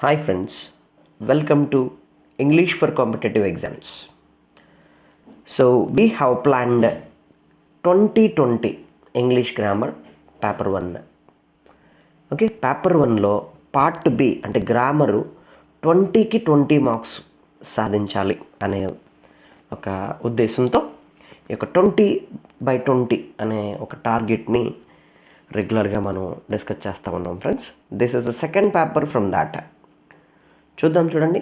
Hi friends, welcome to English for competitive exams. So we have planned 2020 English grammar paper 1. Okay, paper 1లో part B అంటే grammar 20కి 20 marks సాధించాలి అనే ఒక ఉద్దేశంతో ఈ యొక్క 20/20 అనే ఒక టార్గెట్ని రెగ్యులర్గా మనం డిస్కస్ చేస్తూ ఉన్నాం friends. This is the second paper from that. చూడండి.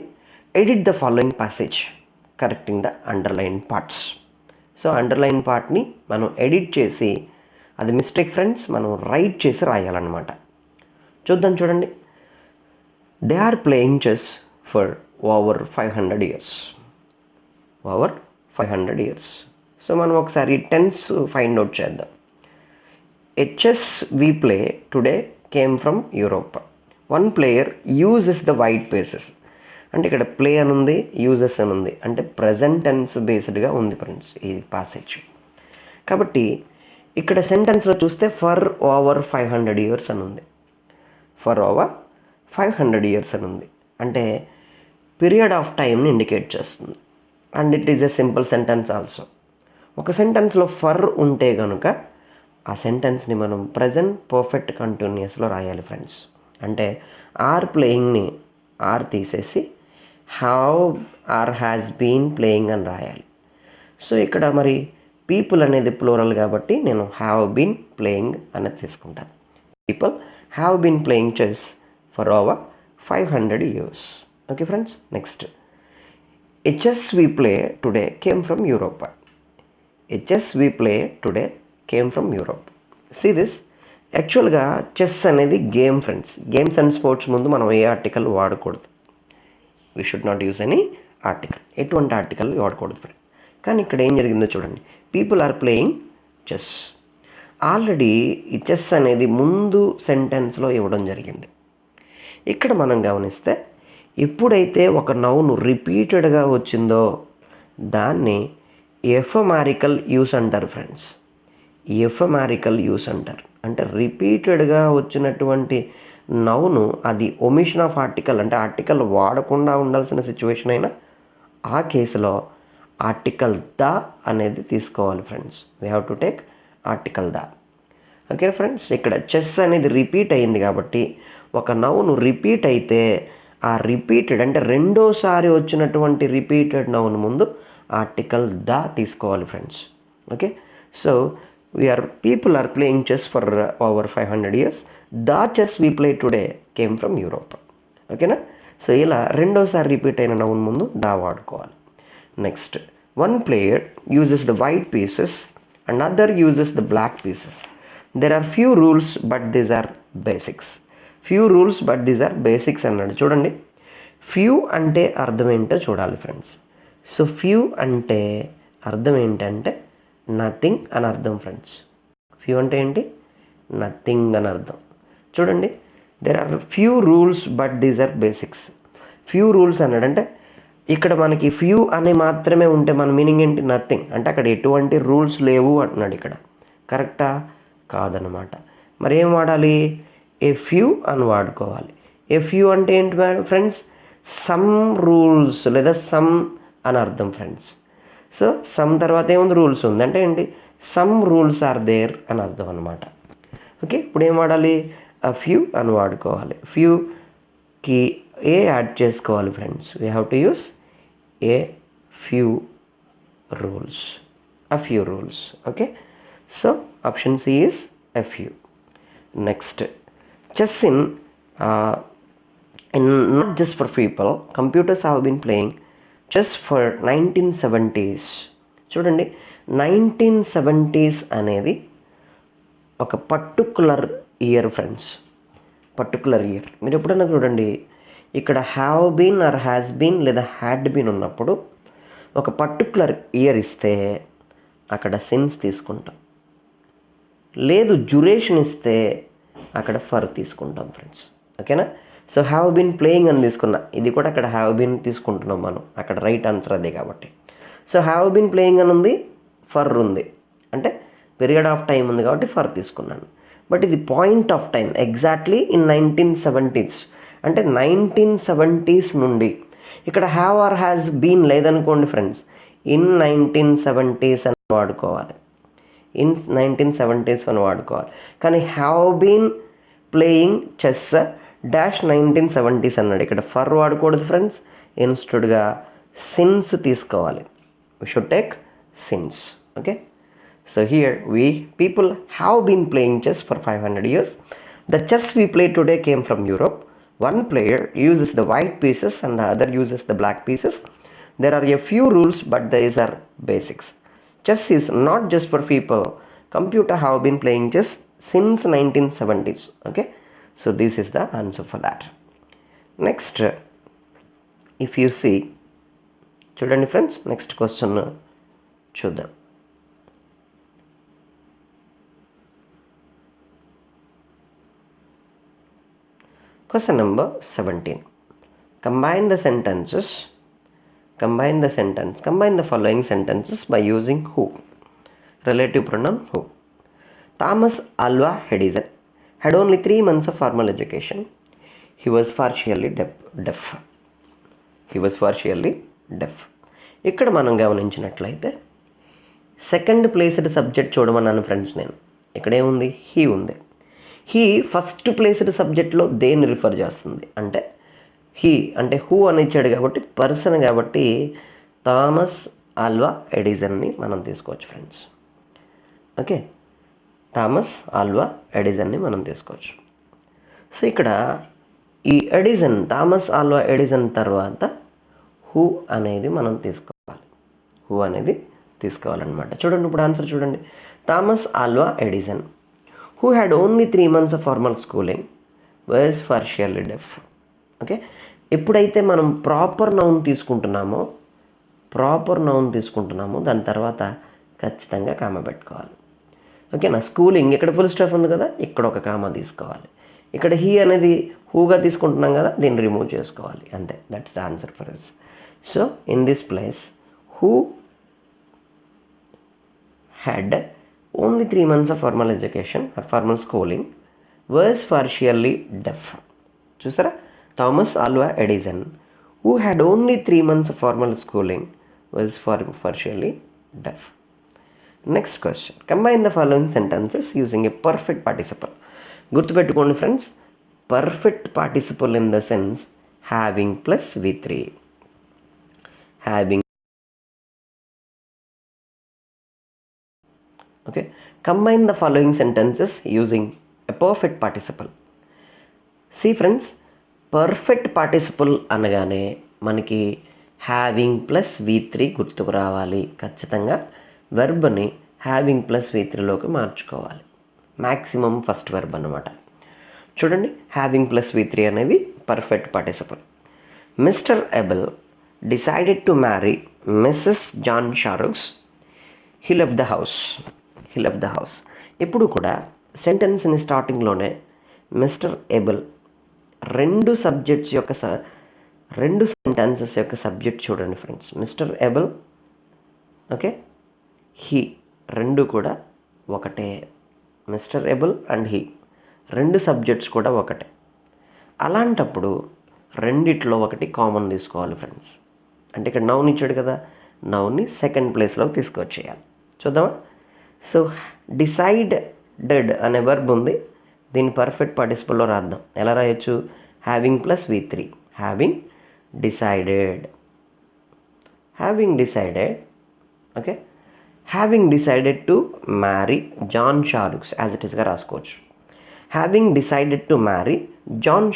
Edit the following passage correcting the underline parts. So underline పార్ట్ని మనం ఎడిట్ చేసి, అది మిస్టేక్ ఫ్రెండ్స్, మనం రైట్ చేసి రాయాలన్నమాట. చూడండి. They are playing chess for over 500 years. Over 500 years. So మనం ఒకసారి టెన్స్ ఫైండ్ అవుట్ చేద్దాం. A chess we play today came from Europe. One player uses the white pieces. అంటే ఇక్కడ ప్లే అని ఉంది, యూజెస్ అని ఉంది, అంటే ప్రజెంట్ టెన్స్ బేస్డ్గా ఉంది ఫ్రెండ్స్ ఈ పాసేజ్. కాబట్టి ఇక్కడ సెంటెన్స్లో చూస్తే ఫర్ ఓవర్ 500 ఇయర్స్ అని ఉంది. ఫర్ ఓవర్ 500 ఇయర్స్ అని ఉంది అంటే పీరియడ్ ఆఫ్ టైంని ఇండికేట్ చేస్తుంది. And it is a simple sentence also. ఒక సెంటెన్స్లో ఫర్ ఉంటే కనుక ఆ సెంటెన్స్ని మనం ప్రజెంట్ పర్ఫెక్ట్ కంటిన్యూస్లో రాయాలి ఫ్రెండ్స్. అంటే ఆర్ ప్లేయింగ్ని ఆర్ తీసేసి have or has been playing అని రాయాలి. సో ఇక్కడ మరి పీపుల్ అనేది ప్లూరల్ కాబట్టి నేను హ్యావ్ బీన్ ప్లేయింగ్ అనేది తీసుకుంటాను. People have been playing chess for over 500 years. Okay friends. Next, a chess we play today came from Europe. A chess we play today came from Europe. See this. యాక్చువల్గా chess అనేది game friends. Games and sports ముందు మనం a article వాడకూడదు. We should not use any article. ఎటువంటి article వాడకూడదు friend. కానీ ఇక్కడ ఏం జరిగిందో చూడండి. People are playing chess. Already ఈ చెస్ అనేది ముందు సెంటెన్స్లో ఇవ్వడం జరిగింది. ఇక్కడ మనం గమనిస్తే ఎప్పుడైతే ఒక నౌన్ రిపీటెడ్గా వచ్చిందో దాన్ని ఎఫెమారికల్ యూస్ అంటారు ఫ్రెండ్స్. ఎఫెమారికల్ యూస్ అంటారు. అంటే రిపీటెడ్గా వచ్చినటువంటి నౌను అది ఒమిషన్ ఆఫ్ ఆర్టికల్, అంటే ఆర్టికల్ వాడకుండా ఉండాల్సిన సిచ్యువేషన్ అయినా ఆ కేసులో ఆర్టికల్ ద అనేది తీసుకోవాలి friends. We have to take article the. Okay friends. ఇక్కడ చెస్ అనేది రిపీట్ అయింది కాబట్టి ఒక నౌను రిపీట్ అయితే ఆ రిపీటెడ్ అంటే రెండోసారి వచ్చినటువంటి రిపీటెడ్ నౌన్ ముందు ఆర్టికల్ ద తీసుకోవాలి friends. Okay. So people are playing chess for over 500 years. The chess we play today came from Europe. ఓకేనా. సో ఇలా రెండోసారి రిపీట్ అయిన నౌన్ ముందు దా వాడుకోవాలి. Next, one player uses the white pieces and other uses the black pieces. There are few rules but these are basics. Few rules but these are basics అన్నాడు. చూడండి, few అంటే అర్థం ఏంటో చూడాలి friends. So few అంటే అర్థం ఏంటంటే nothing అని అర్థం ఫ్రెండ్స్. ఫ్యూ అంటే ఏంటి? నథింగ్ అని అర్థం. చూడండి, there are few rules but these are basics. Few rules అన్నాడంటే ఇక్కడ మనకి ఫ్యూ అని మాత్రమే ఉంటే మన మీనింగ్ ఏంటి? నథింగ్. అంటే అక్కడ ఎటువంటి రూల్స్ లేవు అంటున్నాడు. ఇక్కడ కరెక్టా? కాదనమాట. మరి ఏం వాడాలి? ఏ ఫ్యూ అని వాడుకోవాలి. ఏ ఫ్యూ అంటే ఏంటి ఫ్రెండ్స్? సమ్ రూల్స్ లేదా సమ్ అని అర్థం ఫ్రెండ్స్. సో సమ్ తర్వాత ఏముంది? రూల్స్ ఉంది. అంటే ఏంటి? సమ్ రూల్స్ ఆర్ దేర్ అని అర్థం అనమాట. ఓకే. ఇప్పుడు ఏం వాడాలి? అ ఫ్యూ అని వాడుకోవాలి. ఫ్యూకి ఏ యాడ్ చేసుకోవాలి friends. We have to use a few rules. A few rules. Okay. So option C is a few. Next, chess in not just for people, computers have been playing chess for 1970s. చూడండి, 1970s అనేది ఒక particular year friends. Particular year. మీరు ఎప్పుడన్నా చూడండి, ఇక్కడ have been or has been లేదా had been ఉన్నప్పుడు ఒక పర్టికులర్ ఇయర్ ఇస్తే అక్కడ సిన్స్ తీసుకుంటాం. లేదు డ్యూరేషన్ ఇస్తే అక్కడ ఫర్ తీసుకుంటాం ఫ్రెండ్స్. ఓకేనా. సో హ్యావ్ బీన్ ప్లేయింగ్ అని తీసుకున్నా, ఇది కూడా అక్కడ హ్యావ్ బీన్ తీసుకుంటున్నాం మనం. అక్కడ రైట్ ఆన్సర్ అదే కాబట్టి. సో హ్యావ్ బీన్ ప్లేయింగ్ అని ఉంది, ఫర్ ఉంది, అంటే పీరియడ్ ఆఫ్ టైం ఉంది కాబట్టి ఫర్ తీసుకున్నాను. బట్ ఇది point of time exactly in 1970s. అంటే 1970s నుండి. ఇక్కడ హ్యావ్ ఆర్ హ్యాస్ బీన్ లేదనుకోండి ఫ్రెండ్స్, ఇన్ 1970s అని వాడుకోవాలి. ఇన్ 1970s అని వాడుకోవాలి. కానీ have been playing chess dash 1970s అన్నాడు. ఇక్కడ ఫర్ వాడకూడదు ఫ్రెండ్స్, ఇన్స్టెడ్గా సిన్స్ తీసుకోవాలి. we should take since. Okay, so here people have been playing chess for 500 years. The chess we play today came from Europe. One player uses the white pieces and the other uses the black pieces. There are a few rules, but these are basics. Chess is not just for people. Computer have been playing chess since 1970s. Okay, so this is the answer for that. Next, if you see, చూడండి friends, next question చూద్దాం. Question number 17. Combine the following sentences by using who. Relative pronoun who. Thomas Alva Edison had only 3 months of formal education. He was partially deaf. ఇక్కడ మనం గమనించినట్లయితే second placed subject చూడమన్నాను friends నేను. ఇక్కడ ఏముంది? He ఉంది. He first placed సబ్జెక్ట్లో దేన్ని refer చేస్తుంది అంటే హీ అంటే హూ అని ఇచ్చాడు కాబట్టి పర్సన్, కాబట్టి థామస్ ఆల్వా ఎడిసన్ని మనం తీసుకోవచ్చు ఫ్రెండ్స్. ఓకే, థామస్ ఆల్వా ఎడిసన్ని మనం తీసుకోవచ్చు. సో ఇక్కడ ఈ ఎడిసన్, థామస్ ఆల్వా ఎడిసన్ తర్వాత హూ అనేది మనం తీసుకోవాలన్నమాట. చూడండి, ఇప్పుడు ఆన్సర్ చూడండి. Thomas Alva Edison who had only 3 months of formal schooling was partially deaf. Okay, ఎప్పుడైతే మనం ప్రాపర్ నౌన్ తీసుకుంటున్నామో దాని తర్వాత ఖచ్చితంగా కామ పెట్టుకోవాలి. ఓకేనా? స్కూలింగ్ ఇక్కడ ఫుల్ స్టాప్ ఉంది కదా, ఇక్కడ ఒక కామ తీసుకోవాలి. ఇక్కడ హీ అనేది హూగా తీసుకుంటున్నాం కదా, దీన్ని రిమూవ్ చేసుకోవాలి. అంతే, that's the answer for us. So in this place, who had only 3 months of formal education or formal schooling was partially deaf. చూసారా? Thomas Alva Edison who had only 3 months of formal schooling was partially deaf. Next question. Combine the following sentences using a perfect participle. గుర్తుపెట్టుకోండి friends, perfect participle in the sense having plus V3. Okay, combine the following sentences using a perfect participle. See friends, perfect participle అనగానే మనకి having plus V3 గుర్తుకు రావాలి. ఖచ్చితంగా వెర్బ్ని having plus V3లోకి మార్చుకోవాలి. Maximum first verb అనమాట. చూడండి, having plus V3 అనేది perfect participle. Mister Abel decided to marry Mrs. John Sharuks. He left the house. ఇప్పుడు కూడా సెంటెన్స్ని స్టార్టింగ్లోనే మిస్టర్ ఎబెల్ రెండు సెంటెన్సెస్ యొక్క సబ్జెక్ట్ చూడండి friends. Mister Abel, okay, he రెండు కూడా ఒకటే. మిస్టర్ ఎబెల్ అండ్ హీ రెండు సబ్జెక్ట్స్ కూడా ఒకటే. అలాంటప్పుడు రెండిట్లో ఒకటి కామన్ తీసుకోవాలి ఫ్రెండ్స్. అంటే ఇక్కడ నౌన్ ఇచ్చాడు కదా, నౌన్ని సెకండ్ ప్లేస్లోకి తీసుకొచ్చేయాలి. చూద్దామా? సో డిసైడెడ్ అనే వర్బ్ ఉంది, దీన్ని పర్ఫెక్ట్ పార్టిసిపల్లో రాద్దాం. ఎలా రాయొచ్చు? Having plus V3. Having decided. Okay, having decided to marry John Sharooks as it ఈస్గా రాసుకోవచ్చు. Having decided to marry John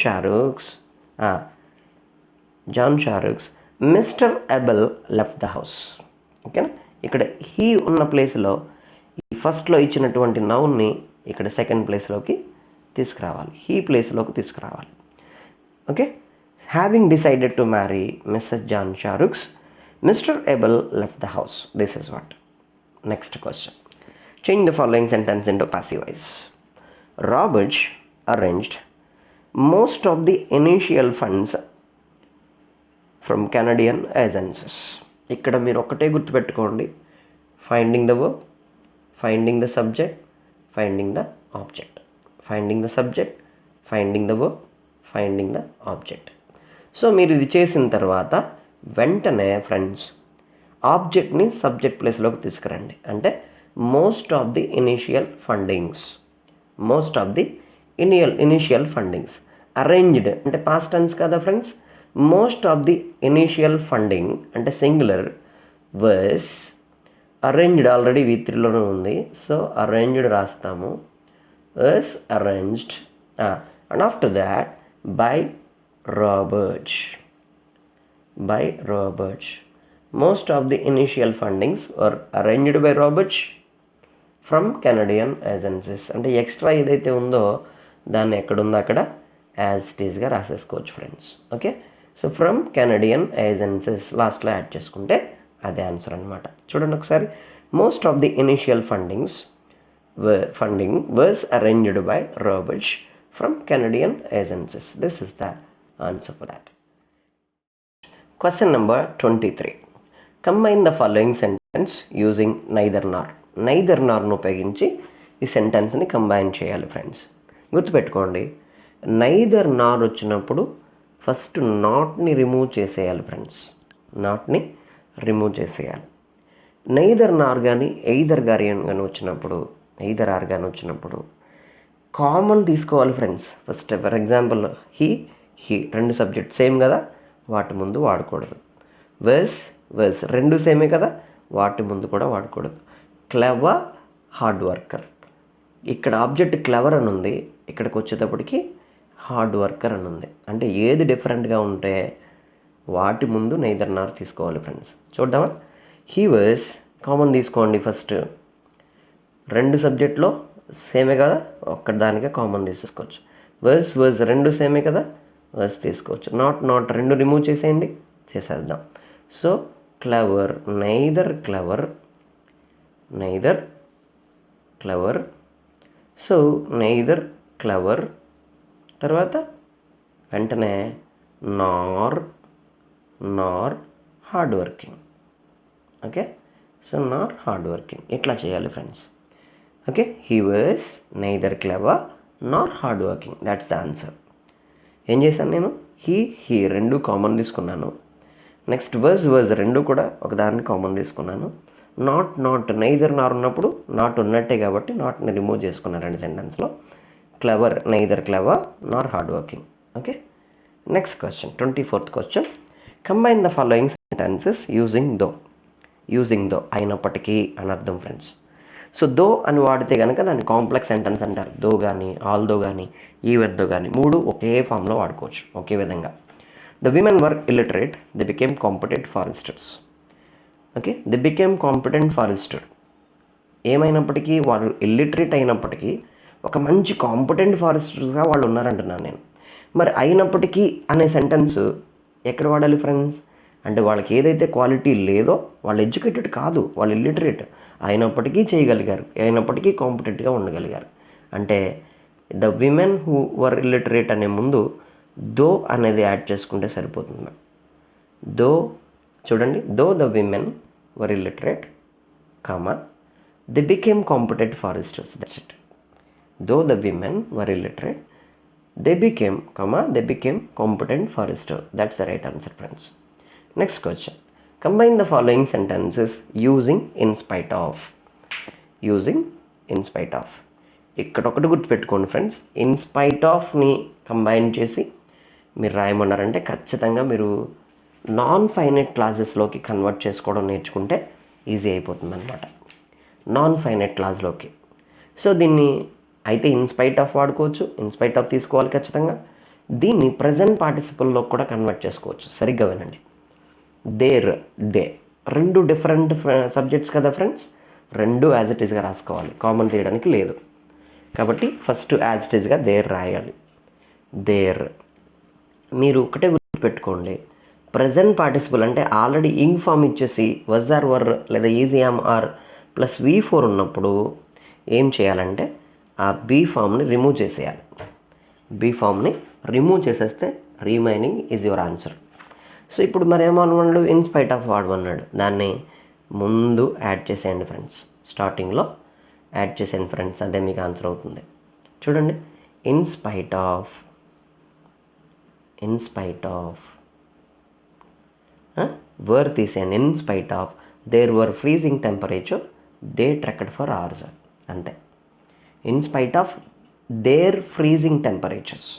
Sharooks, Mr Abel left the house. ఓకేనా? ఇక్కడ హీ ఉన్న ప్లేస్లో ఈ ఫస్ట్లో ఇచ్చినటువంటి నౌన్ని ఇక్కడ సెకండ్ ప్లేస్లోకి తీసుకురావాలి, హీ ప్లేస్లోకి తీసుకురావాలి. Okay, having decided to marry Mrs John Sharooks, Mr Abel left the house. This is what. Next question. Change the following sentence into passive voice. Robert arranged most of the initial funds from Canadian agencies. ఇక్కడ మీరు ఒకటే గుర్తుపెట్టుకోండి, finding the verb, finding the subject, finding the object, finding the subject, finding the verb, finding the object. So మీరు ఇది చేసిన తర్వాత వెంటనే friends ఆబ్జెక్ట్ని subject ప్లేస్లోకి తీసుకురండి. అంటే most of the initial fundings arranged అంటే పాస్ట్ టెన్స్ కదా friends. Most of the initial funding అంటే సింగులర్ వర్స్ అరేంజ్డ్, ఆల్రెడీ V3లోనే ఉంది. సో అరేంజ్డ్ రాస్తాము, was arranged and after that by Robert. Most of the initial fundings were arranged by Roberts from Canadian agencies. అంటే extra ఏదైతే ఉందో దాన్ని ఎక్కడుందో అక్కడ యాజ్ ఇట్ ఈస్గా రాసేసుకోవచ్చు friends. Okay, so from Canadian agencies లాస్ట్లో యాడ్ చేసుకుంటే అదే ఆన్సర్ అనమాట. చూడండి ఒకసారి. Most of the initial funding was arranged by Roberts from Canadian agencies. This is the answer for that. Question number 23. Combine the following sentence using neither nor. Neither norను ఉపయోగించి ఈ సెంటెన్స్ని combine చేయాలి friends. గుర్తుపెట్టుకోండి, neither నార్ వచ్చినప్పుడు first నాట్ని remove చేసేయాలి friends. Neither నార్ కానీ either కానీ వచ్చినప్పుడు common తీసుకోవాలి friends. First for example he రెండు సబ్జెక్ట్ సేమ్ కదా, వాటి ముందు వాడకూడదు. వర్స్ రెండు సేమే కదా, వాటి ముందు కూడా వాడకూడదు. Clever, hard worker. ఇక్కడ ఆబ్జెక్ట్ క్లెవర్ అని ఉంది, ఇక్కడికి వచ్చేటప్పటికి హార్డ్ వర్కర్ అని ఉంది. అంటే ఏది డిఫరెంట్గా ఉంటే వాటి ముందు నైదర్ నార్ తీసుకోవాలి ఫ్రెండ్స్. చూద్దామా. హీ వర్స్ కామన్ తీసుకోండి. ఫస్ట్ రెండు సబ్జెక్ట్లో సేమే కదా, ఒక్కదానికే కామన్ తీసుకోవచ్చు. వర్స్ రెండు సేమే కదా, వర్స్ తీసుకోవచ్చు. నాట్ రెండు రిమూవ్ చేసేద్దాం. So clever, neither clever. So neither clever తర్వాత వెంటనే nor hard working. Okay, so nor hard working ఇట్లా చేయాలి friends. Okay, he was neither clever nor hard working. That's the answer. ఏం చేశాను నేను, హీ రెండు కామన్ తీసుకున్నాను. నెక్స్ట్ వర్స్ రెండు కూడా ఒకదాన్ని కామన్ తీసుకున్నాను. నాట్ నైదర్ నార్ ఉన్నప్పుడు నాట్ ఉన్నట్టే కాబట్టి నాట్ని రిమూవ్ చేసుకున్నాను రెండు సెంటెన్స్లో. Clever, neither clever nor hard working. Okay, next question 24th question. Combine the following sentences using though అయినప్పటికీ అని అర్థం ఫ్రెండ్స్. సో దో అని వాడితే కనుక దాన్ని కాంప్లెక్స్ సెంటెన్స్ అంటారు. దో కానీ, ఆల్ దో కానీ, ఈవెన్ దో కానీ మూడు ఒకే ఫామ్లో వాడుకోవచ్చు ఒకే విధంగా. The women were illiterate, the became competent foresters. Okay, the became competent forester. ఏమైనప్పటికీ వారు ఇల్లిటరేట్ అయినప్పటికీ ఒక మంచి కాంపిటెంట్ ఫారెస్టర్స్గా వాళ్ళు ఉన్నారంటున్నాను నేను. మరి అయినప్పటికీ అనే సెంటెన్స్ ఎక్కడ వాడాలి ఫ్రెండ్స్? అంటే వాళ్ళకి ఏదైతే క్వాలిటీ లేదో, వాళ్ళు ఎడ్యుకేటెడ్ కాదు, వాళ్ళు ఇల్లిటరేట్ అయినప్పటికీ చేయగలిగారు, అయినప్పటికీ కాంపిటెంట్గా ఉండగలిగారు. అంటే the women who were illiterate అనే ముందు దో అనేది యాడ్ చేసుకుంటే సరిపోతుంది. దో చూడండి, though the women were illiterate, comma they became competent foresters. That's it. Though the women were illiterate, they became competent forester. That's the right answer friends. Next question. Combine the following sentences using in spite of. ఇక్కడ ఒకటి గుర్తుపెట్టుకోండి friends, in spite ఆఫ్ని combine చేసి మీరు రాయమన్నారంటే ఖచ్చితంగా మీరు non finite క్లాసెస్లోకి convert చేసుకోవడం నేర్చుకుంటే easy అయిపోతుంది అనమాట, నాన్ ఫైనైట్ క్లాస్లోకి. సో దీన్ని అయితే ఇన్స్పైట్ ఆఫ్ వాడుకోవచ్చు, ఇన్స్పైట్ ఆఫ్ తీసుకోవాలి ఖచ్చితంగా. దీన్ని ప్రజెంట్ పార్టిసిపల్లో కూడా కన్వర్ట్ చేసుకోవచ్చు. సరిగ్గా వినండి. దేర్, దే రెండు డిఫరెంట్ సబ్జెక్ట్స్ కదా ఫ్రెండ్స్, రెండు యాజ్ ఇట్ ఈస్గా రాసుకోవాలి, కామన్ తీయడానికి లేదు. కాబట్టి ఫస్ట్ యాజ్ ఇట్ ఈస్గా దేర్ రాయాలి. దేర్. మీరు ఒకటే గుర్తుపెట్టుకోండి, ప్రజెంట్ పార్టిసిపల్ అంటే ఆల్రెడీ ఇంగ్ ఫామ్ ఇచ్చేసి వజ్ ఆర్ వర్ లేదా easy am are plus V4 ఉన్నప్పుడు ఏం చేయాలంటే ఆ బీ ఫామ్ని రిమూవ్ చేసేయాలి. బీ ఫామ్ని రిమూవ్ చేసేస్తే remaining is your answer. So ఇప్పుడు మరి ఏమన్నాడు, ఇన్స్పైట్ ఆఫ్ వాడమన్నాడు, దాన్ని ముందు యాడ్ చేసేయండి ఫ్రెండ్స్, స్టార్టింగ్లో యాడ్ చేసేయండి ఫ్రెండ్స్, అదే మీకు ఆన్సర్ అవుతుంది. చూడండి, in spite of in spite of, were తీసేయండి, in spite of their were freezing temperature they trekked for hours, అంతే. In spite of their freezing temperatures.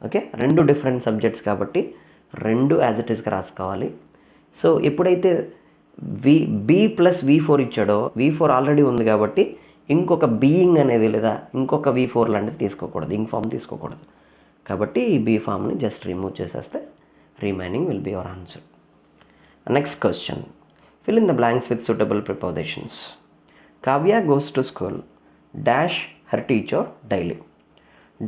Okay, రెండు డిఫరెంట్ సబ్జెక్ట్స్ కాబట్టి రెండు యాజ్ ఇట్ ఈస్గా రాసుకోవాలి. సో ఎప్పుడైతే బీ ప్లస్ V4 ఇచ్చాడో, V4 already ఉంది కాబట్టి ఇంకొక బీయింగ్ అనేది లేదా ఇంకొక V4 లాంటిది తీసుకోకూడదు, ఇంక్ ఫామ్ తీసుకోకూడదు. కాబట్టి ఈ బీ ఫామ్ని జస్ట్ రిమూవ్ చేసేస్తే remaining will be your answer. Next question, fill in the blanks with suitable prepositions. Kavya goes to school dash her teacher daily.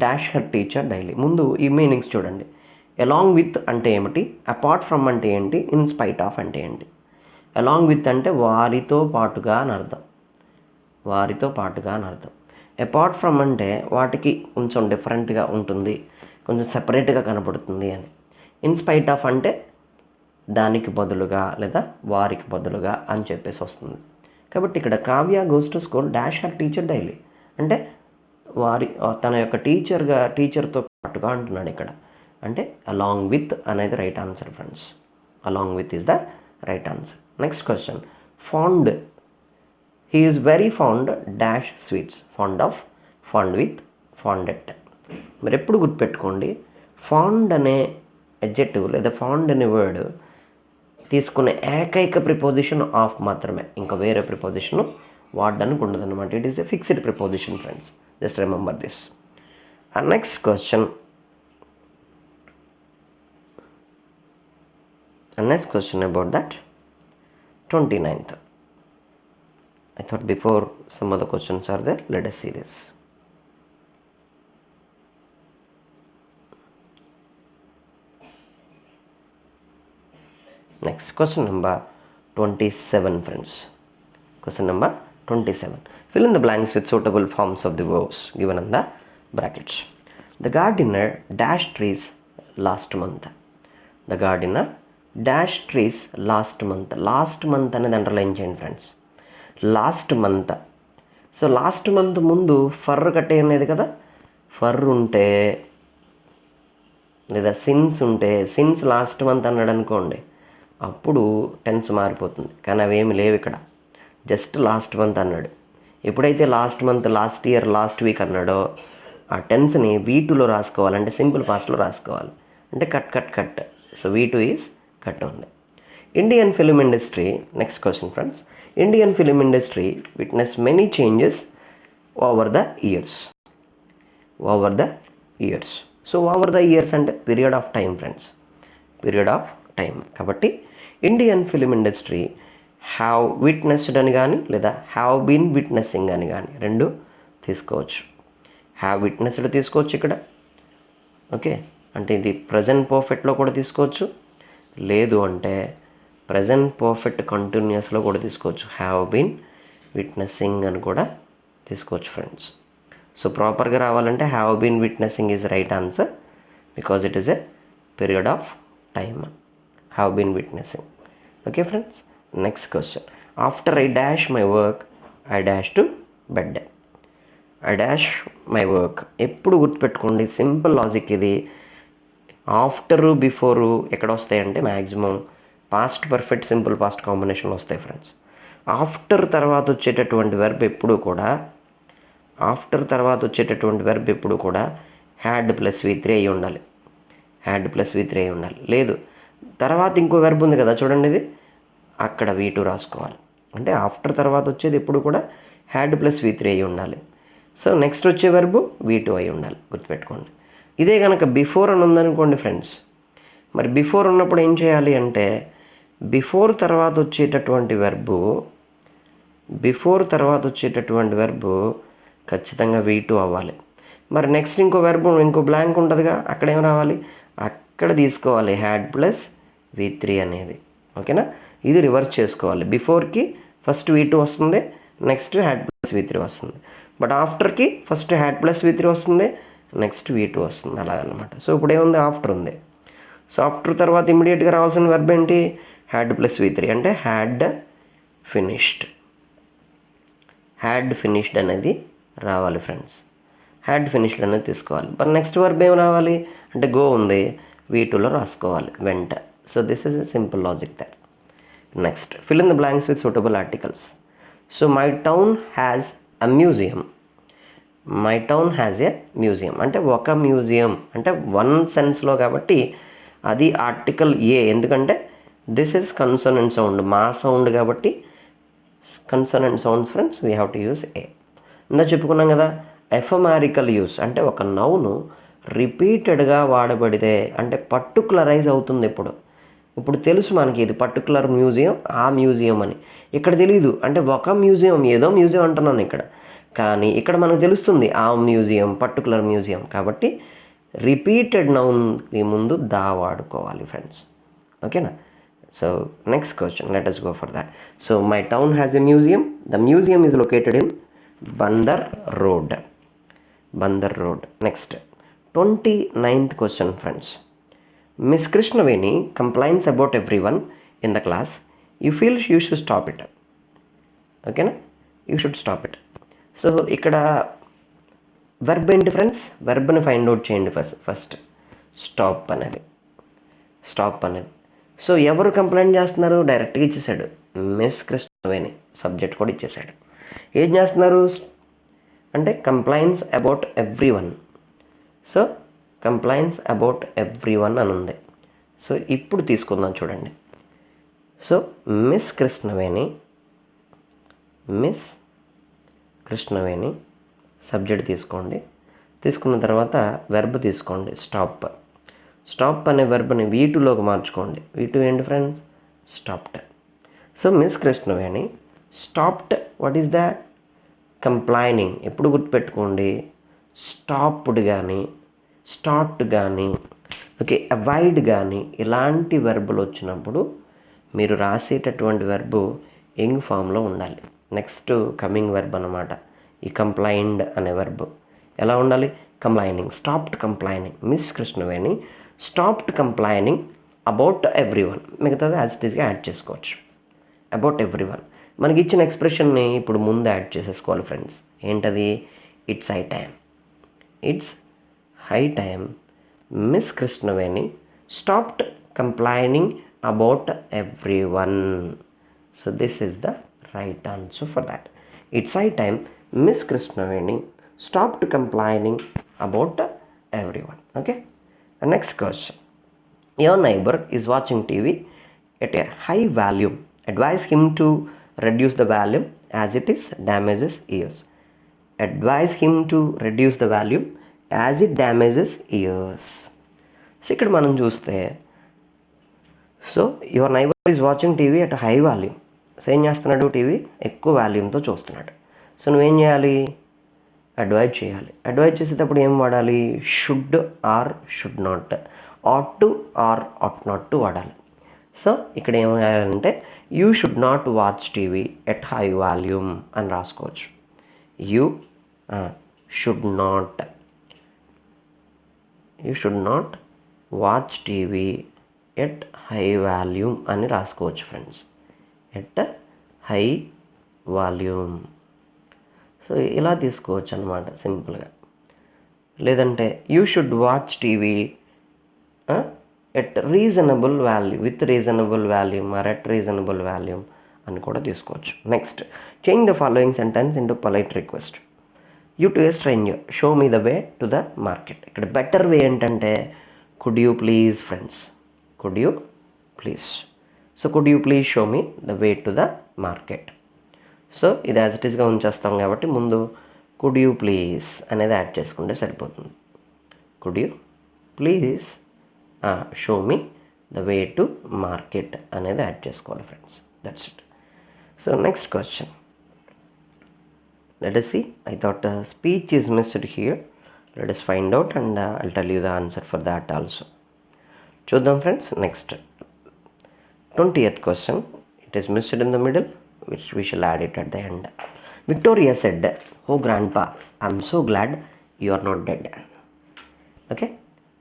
Dash her teacher daily. ముందు ఈ మీనింగ్స్ చూడండి. అలాంగ్ విత్ అంటే ఏమిటి, apart from అంటే ఏంటి, in spite of అంటే ఏంటి. Along with అంటే వారితో పాటుగా అని అర్థం, వారితో పాటుగా అని అర్థం. అపార్ట్ ఫ్రమ్ అంటే వాటికి కొంచెం డిఫరెంట్గా ఉంటుంది, కొంచెం సెపరేట్గా కనపడుతుంది అని. ఇన్ స్పైట్ ఆఫ్ అంటే దానికి బదులుగా లేదా వారికి బదులుగా అని చెప్పేసి వస్తుంది. కాబట్టి ఇక్కడ Kavya goes to school dash her teacher daily అంటే తన యొక్క టీచర్తో పాటుగా అంటున్నాడు ఇక్కడ. అంటే అలాంగ్ విత్ అనేది right answer friends. Along with is the right answer. Next question, fond. He is very fond dash sweets. Fond with ఫాండెట్. మరి ఎప్పుడు గుర్తుపెట్టుకోండి, ఫాండ్ అనే అడ్జెక్టివ్ లేదా ఫాండ్ అనే వర్డ్ తీసుకునే ఏకైక ప్రిపోజిషన్ ఆఫ్ మాత్రమే, ఇంకా వేరే ప్రిపోజిషన్ వాడడానికి ఉండదు అనమాట. It is a fixed preposition friends, just remember this. Next question, next question about that 29th. I thought before some other questions are there, let us see this. Next, question number 27 friends. Question number 27. Fill in the blanks with suitable forms of the verbs given in the brackets. The gardener dashed trees last month. The gardener dash trees last month. Last month అనేది underline చేయండి friends. Last month. So last month ముందు for కట్టే అనేది కదా, for ఉంటే లేదా since ఉంటే, since last month అన్నాడు అనుకోండి, అప్పుడు టెన్స్ మారిపోతుంది. కానీ అవేమి లేవు ఇక్కడ, జస్ట్ లాస్ట్ మంత్ అన్నాడు. ఎప్పుడైతే last month, last year, last week అన్నాడో ఆ టెన్స్ని V2లో రాసుకోవాలంటే సింపుల్ పాస్ట్లో రాసుకోవాలి. అంటే cut cut cut. So V2 is cut ఉంది. Indian film industry. Next question friends, Indian film industry witness many changes over the years. Over the years. So over the years అంటే period of time friends, period of time. కాబట్టి Indian film industry have witnessed అని కానీ లేదా have been witnessing అని కానీ రెండు తీసుకోవచ్చు. Have witnessed తీసుకోవచ్చు ఇక్కడ. ఓకే, అంటే ఇది ప్రజెంట్ పర్ఫెక్ట్లో కూడా తీసుకోవచ్చు, లేదు అంటే ప్రజెంట్ పర్ఫెక్ట్ కంటిన్యూస్లో కూడా తీసుకోవచ్చు. హ్యావ్ బీన్ విట్నెస్సింగ్ అని కూడా తీసుకోవచ్చు ఫ్రెండ్స్. సో ప్రాపర్గా రావాలంటే have been witnessing is right answer because it is a period of time. Have been witnessing. Okay friends. Next question, after I dash my work I dash to bed. I dash my work ఎప్పుడు గుర్తుపెట్టుకోండి, simple logic ఇది. After before ఎక్కడ వస్తాయంటే maximum past perfect simple past కాంబినేషన్లో వస్తాయి friends. After తర్వాత వచ్చేటటువంటి verb ఎప్పుడు కూడా, ఆఫ్టర్ తర్వాత వచ్చేటటువంటి వెర్బ్ ఎప్పుడు కూడా హ్యాడ్ ప్లస్ V3 అయి ఉండాలి. హ్యాడ్ ప్లస్ V3 అయి ఉండాలి. లేదు తర్వాత ఇంకో వెర్బ్ ఉంది కదా చూడండి, ఇది అక్కడ V2 రాసుకోవాలి. అంటే ఆఫ్టర్ తర్వాత వచ్చేది ఎప్పుడు కూడా హ్యాడ్ ప్లస్ V3 అయి ఉండాలి. సో నెక్స్ట్ వచ్చే వెర్బ్ V2 అయి ఉండాలి, గుర్తుపెట్టుకోండి. ఇదే కనుక బిఫోర్ అని ఉందనుకోండి ఫ్రెండ్స్, మరి బిఫోర్ ఉన్నప్పుడు ఏం చేయాలి అంటే బిఫోర్ తర్వాత వచ్చేటటువంటి వెర్బు ఖచ్చితంగా V2 అవ్వాలి. మరి నెక్స్ట్ ఇంకో వెర్బ్ ఇంకో బ్లాంక్ ఉంటుందిగా, అక్కడ ఏం రావాలి, అక్కడ తీసుకోవాలి హ్యాడ్ ప్లస్ V3 అనేది. ఓకేనా, ఇది రివర్స్ చేసుకోవాలి. బిఫోర్కి ఫస్ట్ V2 వస్తుంది, నెక్స్ట్ హ్యాడ్ ప్లస్ V3 వస్తుంది. బట్ ఆఫ్టర్కి ఫస్ట్ హ్యాడ్ ప్లస్ V3 వస్తుంది, నెక్స్ట్ V2 వస్తుంది, అలాగనమాట. సో ఇప్పుడు ఏముంది, ఆఫ్టర్ ఉంది. సో ఆఫ్టర్ తర్వాత ఇమీడియట్గా రావాల్సిన వెర్బ్ ఏంటి, హ్యాడ్ ప్లస్ V3 అంటే హ్యాడ్ ఫినిష్డ్. హ్యాడ్ ఫినిష్డ్ అనేది రావాలి ఫ్రెండ్స్. హ్యాడ్ ఫినిష్డ్ అనేది తీసుకోవాలి. మరి నెక్స్ట్ వర్బ్ ఏం రావాలి అంటే గో ఉంది, V2లో రాసుకోవాలి వెంట. So this is a simple logic there. Next, fill in the blanks with suitable articles. So my town has a museum. My town has a museum అంటే ఒక మ్యూజియం అంటే వన్ సెన్స్లో కాబట్టి అది ఆర్టికల్ ఏ. ఎందుకంటే దిస్ ఇస్ కన్సోనెంట్ సౌండ్, మా sound కాబట్టి consonant sounds friends we have to use a. ఇందా చెప్పుకున్నాం కదా, ఎఫమారికల్ యూస్ అంటే ఒక నౌను రిపీటెడ్గా వాడబడితే అంటే పర్టికులరైజ్ అవుతుంది. ఇప్పుడు తెలుసు మనకి ఇది పర్టికులర్ మ్యూజియం, ఆ మ్యూజియం అని. ఇక్కడ తెలియదు అంటే ఒక మ్యూజియం, ఏదో మ్యూజియం అంటున్నాను ఇక్కడ, కానీ ఇక్కడ మనకు తెలుస్తుంది ఆ మ్యూజియం పర్టికులర్ మ్యూజియం. కాబట్టి రిపీటెడ్ నౌన్కి ముందు దా వాడుకోవాలి ఫ్రెండ్స్. ఓకేనా? So next question, let us go for that. So my town has a museum. The museum is located in Bandar Road. Bandar Road. Next, 29th question friends. Miss Krishnaveni complains about everyone in the class. You feel you should stop it. Okay na? You should stop it. So ఇక్కడ verb ఏంటి friends? వెర్బ్ని find out చేయండి first. Stop అనేది. So ఎవరు complaint చేస్తున్నారు? డైరెక్ట్గా ఇచ్చేసాడు, miss Krishnaveni. Subject కూడా ఇచ్చేసాడు. ఏం చేస్తున్నారు అంటే complaints about every one. So complaints about every one అని ఉంది. సో ఇప్పుడు తీసుకుందాం చూడండి. సో మిస్ కృష్ణవేణి సబ్జెక్ట్ తీసుకోండి. తీసుకున్న తర్వాత వెర్బ్ తీసుకోండి, స్టాప్ అనే వెర్బ్ని V2లోకి మార్చుకోండి. V2 ఏంటి friends? Stopped. So miss Krishnaveni stopped. What is that? Complaining. ఎప్పుడు గుర్తుపెట్టుకోండి, స్టాప్డ్ కానీ స్టార్ట్ కానీ అవాయిడ్ కానీ ఇలాంటి వెర్బులు వచ్చినప్పుడు మీరు రాసేటటువంటి వెర్బు యింగ్ ఫామ్లో ఉండాలి. నెక్స్ట్ కమింగ్ వెర్బ్ అనమాట ఈ కంప్లైండ్ అనే వెర్బ్. ఎలా ఉండాలి? Complaining, stopped complaining. Miss Krishnaveni stopped complaining about every one. మిగతాది యాజ్ ఇట్ ఈస్గా యాడ్ చేసుకోవచ్చు. అబౌట్ ఎవ్రీ వన్ మనకి ఇచ్చిన ఎక్స్ప్రెషన్ని ఇప్పుడు ముందు యాడ్ చేసేసుకోవాలి ఫ్రెండ్స్. ఏంటది? It's high time miss Krishnaveni stopped complaining about every one. So this is the right answer for that. It's high time miss Krishnaveni stopped complaining about every one. Okay, next question. Your neighbour is watching TV at a high volume. Advise him to reduce the volume as it is damages ears. Advise him to reduce the volume as it damages ears. So ఇక్కడ మనం చూస్తే, so your neighbour is watching TV at high volume. So ఏం చేస్తున్నాడు? TV ఎక్కువ వాల్యూమ్తో చూస్తున్నాడు. So నువ్వేం చేయాలి? Advise చేయాలి. అడ్వైజ్ చేసేటప్పుడు ఏం వాడాలి? Should or should not, ought to or ought not to వాడాలి. సో ఇక్కడ ఏం రాయాలంటే you should not watch TV at high volume అని రాసుకోవచ్చు. You should not watch TV at high volume అని రాసుకోవచ్చు friends. At high volume. So ఇలా తీసుకోవచ్చు అనమాట సింపుల్గా. లేదంటే you should watch TV at reasonable volume, with reasonable volume or at reasonable volume అని కూడా తీసుకోవచ్చు. Next, change the following sentence into polite request. You to A stranger show me the way to the market. ఇక్కడ better way ఏంటంటే could you please friends, could you please. So could you please show me the way to the market. So ఇది as it ఈస్గా ఉంచేస్తాం కాబట్టి ముందు could you please అనేది add చేసుకుంటే సరిపోతుంది. Could you please show me the way to market అనేది add చేసుకోవాలి friends. That's it. So next question, let us see. I thought speech is missed here. Let us find out and I'll tell you the answer for that also. చూద్దాం friends. Next 20th question. It is missed in the middle, which we shall add it at the end. Victoria said, "Oh grandpa, I'm so glad you are not dead." Okay,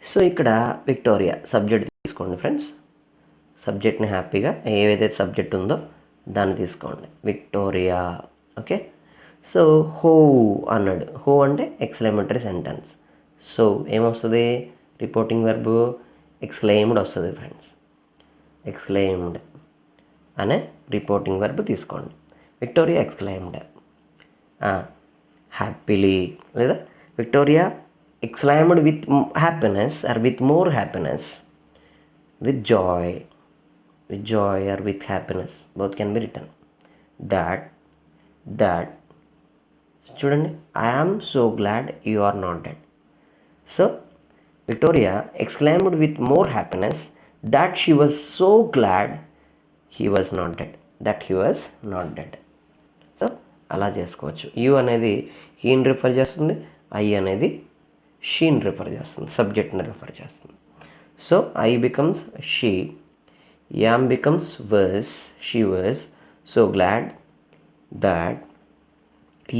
so ఇక్కడ Victoria subject తీసుకోండి friends. సబ్జెక్ట్ని హ్యాపీగా ఏదైతే subject ఉందో దాన్ని తీసుకోండి. Victoria. Okay, so హో అన్నాడు. హో అంటే ఎక్స్క్లమేటరీ సెంటెన్స్. సో ఏమొస్తుంది? రిపోర్టింగ్ వెర్బ్ ఎక్స్క్లెయిమ్డ్ వస్తుంది ఫ్రెండ్స్. ఎక్స్క్లెయిమ్డ్ అనే రిపోర్టింగ్ వర్బ్ తీసుకోండి. విక్టోరియా ఎక్స్క్లెయిమ్డ్ హ్యాపీలీ, లేదా Victoria exclaimed with happiness are with more happiness, with joy or with happiness, both can be written. that చూడండి, I am so glad you are not dead. So Victoria exclaimed with more happiness that she was so glad he was not dead. So అలా చేసుకోవచ్చు. You అనేది హీని refer చేస్తుంది, I అనేది షీని refer చేస్తుంది, సబ్జెక్ట్ని refer చేస్తుంది. So I becomes she, yam becomes was, she was so glad that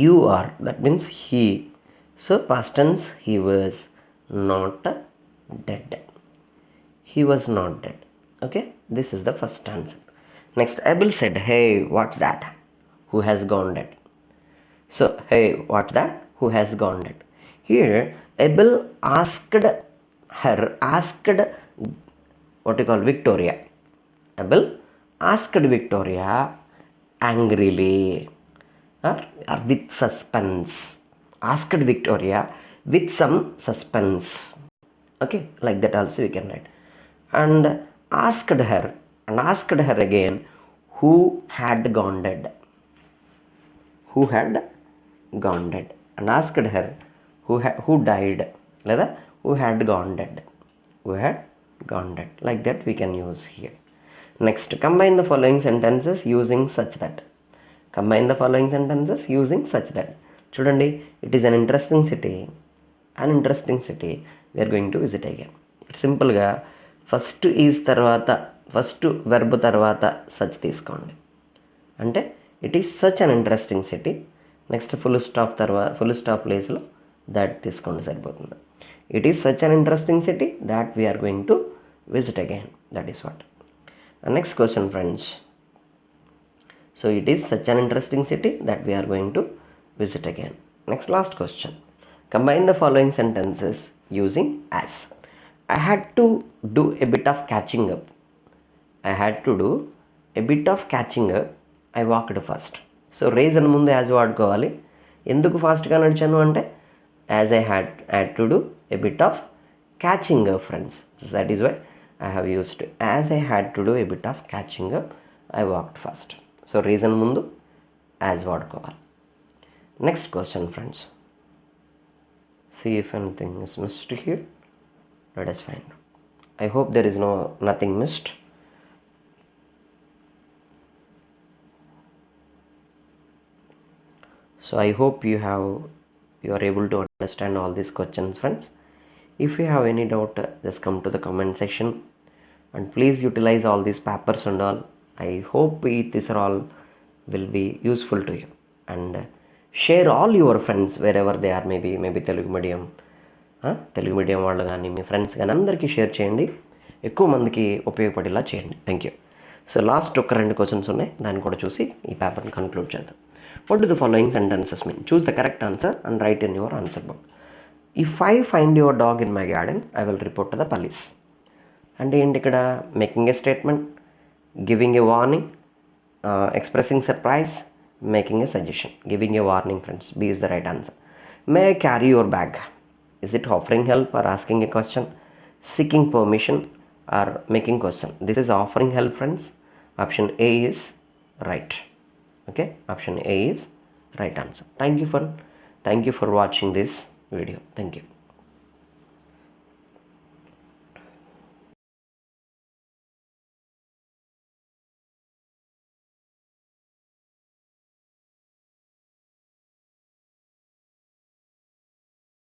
you are, that means he. So past tense, he was not dead. He was not dead. Okay, this is the first answer. Next, Abel said, hey, what's that? Who has gone dead? So, hey, what's that? Who has gone dead? Here, Abel asked what you call Victoria. Abel asked Victoria angrily or with suspense. Asked Victoria with some suspense. Okay, like that also we can write. And asked her again who had gone dead. Who had gone dead. And asked her who died, లేదా who had gone dead. Who had gone dead. Like that we can use here. Next, combine the following sentences using such that. Combine the following sentences using such that. చూడండి, it is an interesting city. An interesting city. We are going to visit again. సింపుల్గా first is తర్వాత, first verb తర్వాత such తీసుకోండి. అంటే it is such an interesting city. Next full stop తర్వాత, full stop ప్లేస్లో that తీసుకోండి, సరిపోతుంది. It is such an interesting city that we're going to visit again. That is what. Next question friends. So it is such an interesting city that we're going to visit again. Next last question. Combine the following sentences using as. I had to do a bit of catching up. I had to do a bit of catching up. I walked fast. So reason ముందు as వాడుకోవాలి. ఎందుకు ఫాస్ట్గా నడిచాను అంటే as I had to do a bit of catching up friends. That is why I have used as I had to do a bit of catching up, I walked fast. So reason ముందు as వాడుకోవాలి. Next question friends. See if anything is missed here. Let us find. I hope there is nothing missed. So I hope you are able to understand all these questions, friends. If you have any doubt, just come to the comment section and please utilize all these papers and all. I hope these are all will be useful to you, and share all your friends wherever they are. Maybe Telugu medium వాళ్ళు కానీ మీ friends కానీ అందరికీ share చేయండి. ఎక్కువ మందికి ఉపయోగపడేలా చేయండి. Thank you. So last ఒక 2 క్వశ్చన్స్ ఉన్నాయి, దాన్ని కూడా చూసి ఈ పేపర్ని కన్క్లూడ్ చేద్దాం. What do the following sentences mean? Choose the correct answer and right in your answer book. If I find your dog in my garden I will report to the police. అంటే ఏంటి ఇక్కడ? Making a statement, giving a warning, expressing surprise, making a suggestion, giving a warning friends. B is the right answer. May I carry your bag? Is it offering help or asking a question, seeking permission or making question? This is offering help friends. Option A is right. Okay, option A is right answer. Thank you for watching this video. Thank you.